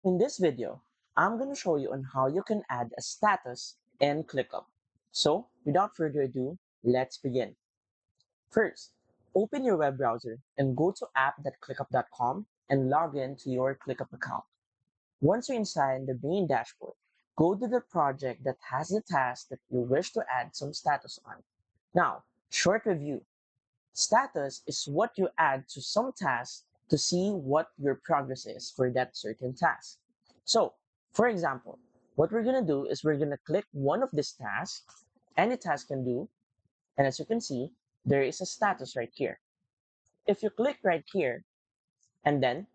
In this video, I'm going to show you on how you can add a status in ClickUp. So, without further ado, let's begin. First, open your web browser and go to app.clickup.com and log in to your ClickUp account. Once you're inside the main dashboard, go to the project that has the task that you wish to add some status on. Now, short review. Status is what you add to some task to see what your progress is for that certain task. So, for example, what we're going to do is we're going to click one of these tasks, any task can do, and as you can see, there is a status right here. If you click right here and then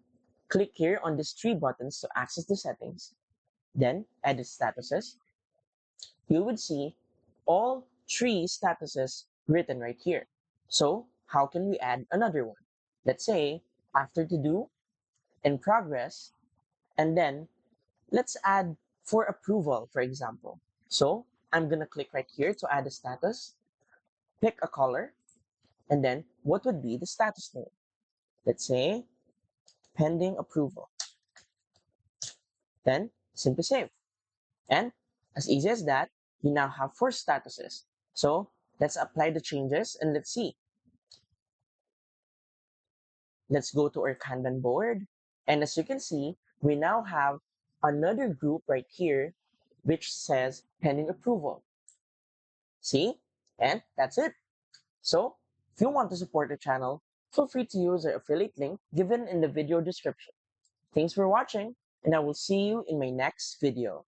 click here on these three buttons to access the settings, then edit statuses, you would see all three statuses written right here. So how can we add another one? Let's say after to do, in progress, and then let's add for approval, for example. So I'm going to click right here to add a status, pick a color, and then what would be the status name? Let's say pending approval. Then simply save. And as easy as that, you now have four statuses. So let's apply the changes and let's see. Let's go to our Kanban board. And as you can see, we now have another group right here, which says pending approval. See? And that's it. So if you want to support the channel, feel free to use the affiliate link given in the video description. Thanks for watching, and I will see you in my next video.